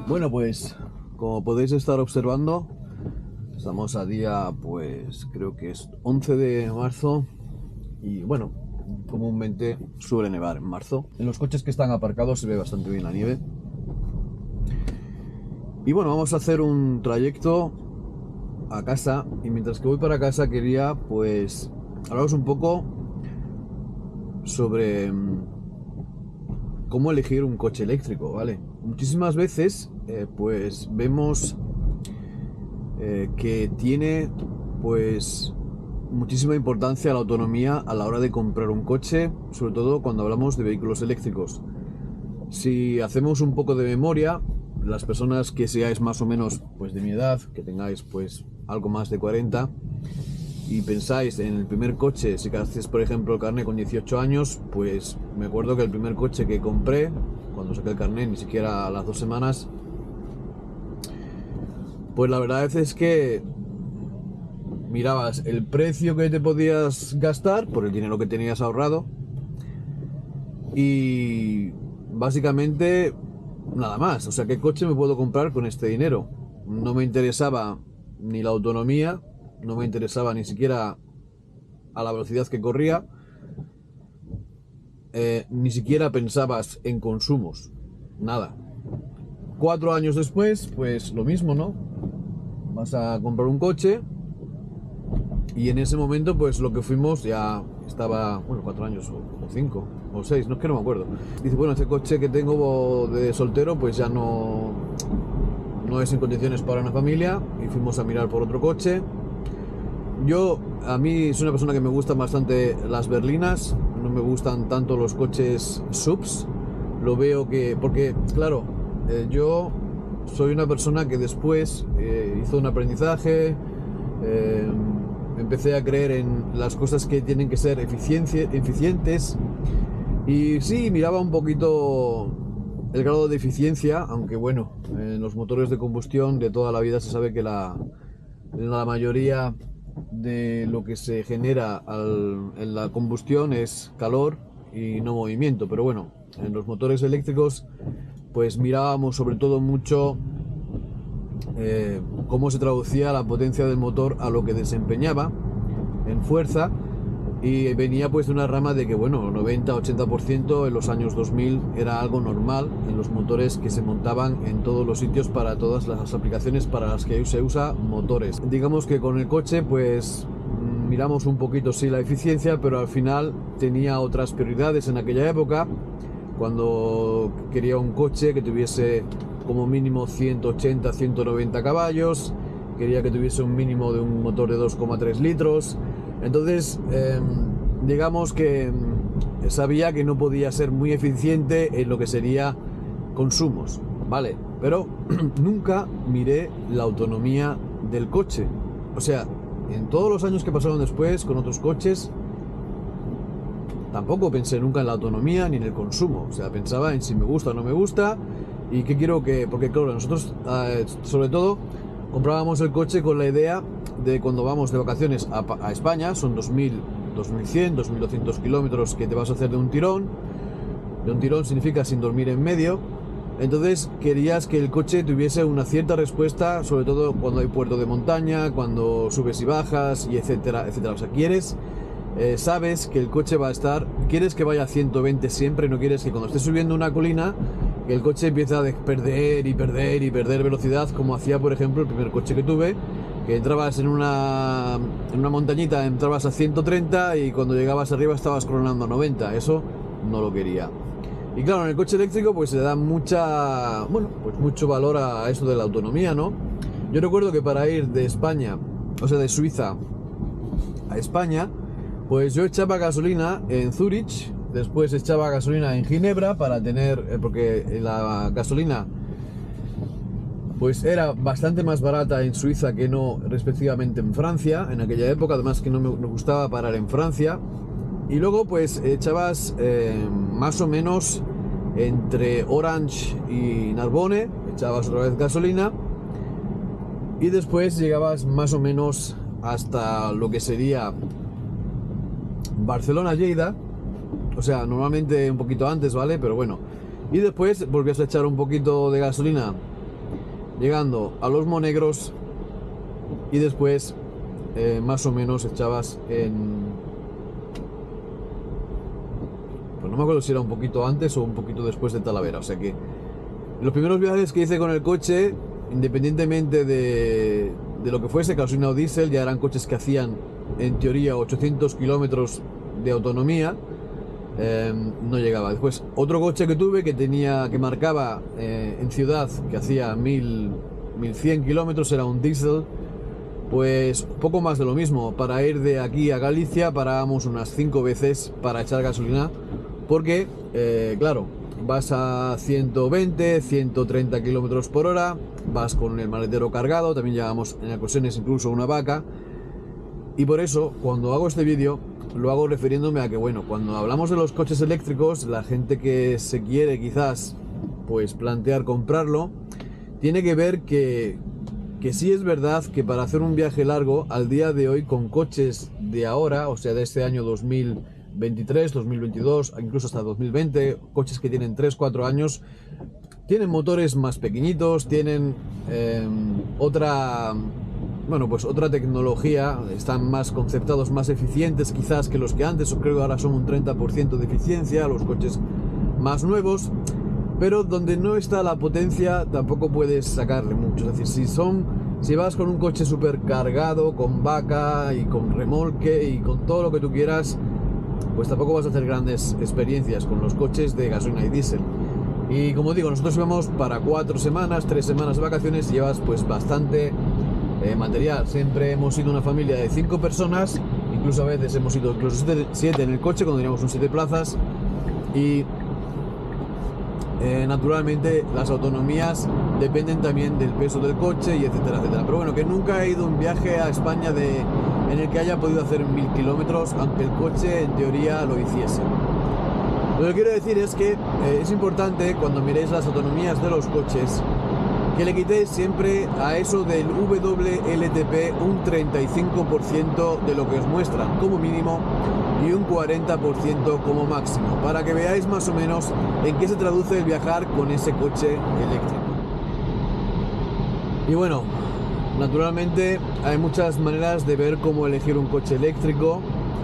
Bueno, pues como podéis estar observando, estamos a día, pues creo que es 11 de marzo y bueno, comúnmente suele nevar en marzo. En los coches que están aparcados se ve bastante bien la nieve. Y bueno, vamos a hacer un trayecto a casa y mientras que voy para casa quería pues hablaros un poco sobre cómo elegir un coche eléctrico, ¿vale? Muchísimas veces pues vemos que tiene pues muchísima importancia la autonomía a la hora de comprar un coche, sobre todo cuando hablamos de vehículos eléctricos. Si hacemos un poco de memoria, las personas que seáis más o menos pues de mi edad, que tengáis pues algo más de 40 y pensáis en el primer coche, si hacéis por ejemplo el carnet con 18 años, pues me acuerdo que el primer coche que compré, cuando saqué el carnet, ni siquiera a las 2 semanas, pues la verdad es que mirabas el precio que te podías gastar por el dinero que tenías ahorrado y básicamente nada más. O sea, ¿qué coche me puedo comprar con este dinero? No me interesaba ni la autonomía, no me interesaba ni siquiera a la velocidad que corría, ni siquiera pensabas en consumos, nada. 4 años después, pues lo mismo, ¿no? Vas a comprar un coche y en ese momento pues lo que fuimos ya estaba, bueno, 4 años o 5 o 6, no es que no me acuerdo. Dice, bueno, este coche que tengo de soltero pues ya no es en condiciones para una familia y fuimos a mirar por otro coche. A mí soy una persona que me gustan bastante las berlinas, no me gustan tanto los coches subs. Lo veo que, porque claro, yo soy una persona que después hizo un aprendizaje, empecé a creer en las cosas que tienen que ser eficientes y sí, miraba un poquito el grado de eficiencia, aunque bueno, en los motores de combustión de toda la vida se sabe que la mayoría de lo que se genera en la combustión es calor y no movimiento, pero bueno, en los motores eléctricos pues mirábamos sobre todo mucho cómo se traducía la potencia del motor a lo que desempeñaba en fuerza y venía pues de una rama de que bueno, 90-80% en los años 2000 era algo normal en los motores que se montaban en todos los sitios para todas las aplicaciones para las que se usa motores. Digamos que con el coche pues miramos un poquito sí la eficiencia, pero al final tenía otras prioridades en aquella época. Cuando quería un coche que tuviese como mínimo 180-190 caballos, quería que tuviese un mínimo de un motor de 2,3 litros. Entonces, digamos que sabía que no podía ser muy eficiente en lo que sería consumos, ¿vale? Pero nunca miré la autonomía del coche. O sea, en todos los años que pasaron después con otros coches, tampoco pensé nunca en la autonomía ni en el consumo. O sea, pensaba en si me gusta o no me gusta y qué quiero que... Porque claro, nosotros sobre todo comprábamos el coche con la idea de cuando vamos de vacaciones a España, son 2000, 2100, 2200 kilómetros que te vas a hacer de un tirón. De un tirón significa sin dormir en medio. Entonces querías que el coche tuviese una cierta respuesta, sobre todo cuando hay puerto de montaña, cuando subes y bajas y etcétera, etcétera. O sea, sabes que el coche va a estar, quieres que vaya a 120 siempre, no quieres que cuando estés subiendo una colina que el coche empiece a perder velocidad, como hacía por ejemplo el primer coche que tuve, que entrabas en una montañita, entrabas a 130 y cuando llegabas arriba estabas cronando a 90, eso no lo quería. Y claro, en el coche eléctrico pues se da mucho valor a eso de la autonomía, ¿no? Yo recuerdo que para ir de España, o sea de Suiza a España, pues yo echaba gasolina en Zurich, después echaba gasolina en Ginebra para tener, porque la gasolina pues era bastante más barata en Suiza que no respectivamente en Francia, en aquella época, además que no me gustaba parar en Francia. Y luego pues echabas más o menos entre Orange y Narbonne, echabas otra vez gasolina y después llegabas más o menos hasta lo que sería Barcelona-Lleida o sea, normalmente un poquito antes, ¿vale? Pero bueno. Y después volvías a echar un poquito de gasolina llegando a los Monegros y después más o menos echabas en... Pues no me acuerdo si era un poquito antes o un poquito después de Talavera, o sea que los primeros viajes que hice con el coche, independientemente de lo que fuese, gasolina o diésel, ya eran coches que hacían en teoría 800 kilómetros de autonomía. No llegaba. Después otro coche que tuve que marcaba en ciudad que hacía 1100 kilómetros, era un diésel. Pues poco más de lo mismo. Para ir de aquí a Galicia parábamos unas 5 veces para echar gasolina, porque claro, vas a 120, 130 kilómetros por hora, vas con el maletero cargado, también llevamos en ocasiones incluso una vaca. Y por eso, cuando hago este vídeo, lo hago refiriéndome a que, bueno, cuando hablamos de los coches eléctricos, la gente que se quiere quizás pues plantear comprarlo, tiene que ver que sí es verdad que para hacer un viaje largo, al día de hoy, con coches de ahora, o sea, de este año 2023, 2022, incluso hasta 2020, coches que tienen 3-4 años, tienen motores más pequeñitos, tienen otra tecnología, están más conceptados, más eficientes quizás que los que antes, creo que ahora son un 30% de eficiencia, los coches más nuevos, pero donde no está la potencia tampoco puedes sacarle mucho. Es decir, si vas con un coche súper cargado, con vaca y con remolque y con todo lo que tú quieras, pues tampoco vas a hacer grandes experiencias con los coches de gasolina y diésel. Y como digo, nosotros íbamos para 4 semanas, 3 semanas de vacaciones y llevas pues bastante material. Siempre hemos sido una familia de 5 personas, incluso a veces hemos ido incluso 7 en el coche cuando teníamos un 7 plazas. Y naturalmente las autonomías dependen también del peso del coche y etcétera, etcétera. Pero bueno, que nunca he ido un viaje a España en el que haya podido hacer 1000 kilómetros, aunque el coche en teoría lo hiciese. Lo que quiero decir es que es importante, cuando miréis las autonomías de los coches, que le quitéis siempre a eso del WLTP un 35% de lo que os muestran como mínimo y un 40% como máximo, para que veáis más o menos en qué se traduce el viajar con ese coche eléctrico. Y bueno, naturalmente hay muchas maneras de ver cómo elegir un coche eléctrico,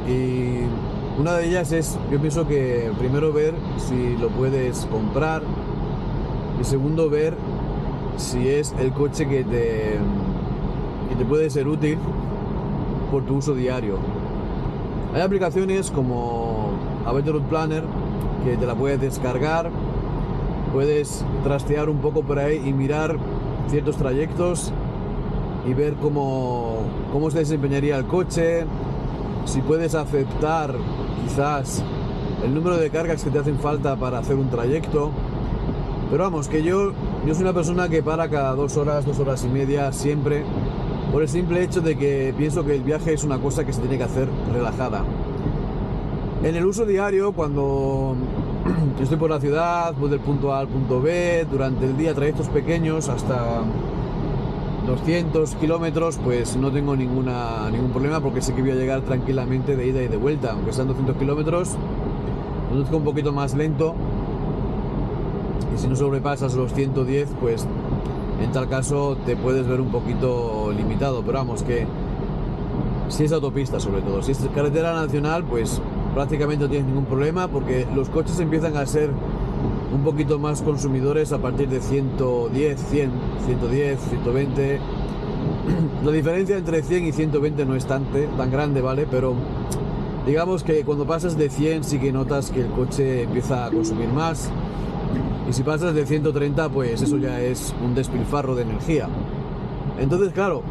y una de ellas es, yo pienso que primero ver si lo puedes comprar, y segundo ver si es el coche que te puede ser útil por tu uso diario. Hay aplicaciones como Better Route Planner que te la puedes descargar, puedes trastear un poco por ahí y mirar ciertos trayectos y ver cómo se desempeñaría el coche, si puedes aceptar quizás el número de cargas que te hacen falta para hacer un trayecto. Pero vamos, que yo soy una persona que para cada 2 horas, 2 horas y media siempre, por el simple hecho de que pienso que el viaje es una cosa que se tiene que hacer relajada. En el uso diario, cuando estoy por la ciudad, voy del punto A al punto B, durante el día trayectos pequeños hasta 200 kilómetros, pues no tengo ningún problema, porque sé que voy a llegar tranquilamente de ida y de vuelta. Aunque sean 200 kilómetros, conduzco un poquito más lento, y si no sobrepasas los 110, pues en tal caso te puedes ver un poquito limitado. Pero vamos, que si es autopista, sobre todo, si es carretera nacional, pues prácticamente no tienes ningún problema, porque los coches empiezan a ser un poquito más consumidores a partir de 110, 120. La diferencia entre 100 y 120 no es tan grande, ¿vale? Pero digamos que cuando pasas de 100 sí que notas que el coche empieza a consumir más. Y si pasas de 130, pues eso ya es un despilfarro de energía. Entonces, claro,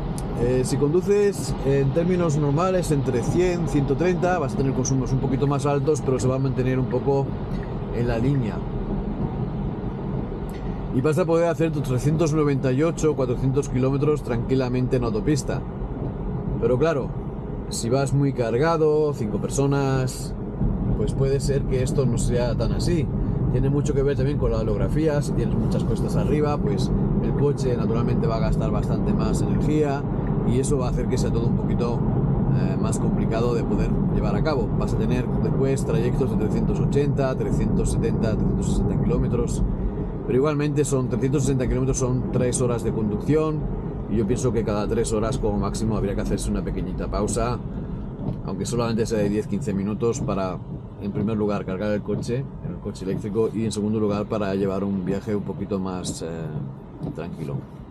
si conduces en términos normales entre 100 y 130, vas a tener consumos un poquito más altos, pero se va a mantener un poco en la línea. Y vas a poder hacer tus 398, 400 kilómetros tranquilamente en autopista. Pero claro, si vas muy cargado, 5 personas, pues puede ser que esto no sea tan así. Tiene mucho que ver también con la orografía. Si tienes muchas cuestas arriba, pues el coche naturalmente va a gastar bastante más energía, y eso va a hacer que sea todo un poquito más complicado de poder llevar a cabo. Vas a tener después trayectos de 380, 370, 360 kilómetros, pero igualmente son 360 kilómetros, son 3 horas de conducción, y yo pienso que cada 3 horas como máximo habría que hacerse una pequeñita pausa, aunque solamente sea de 10-15 minutos, para, en primer lugar, cargar el coche eléctrico, y en segundo lugar para llevar un viaje un poquito más tranquilo.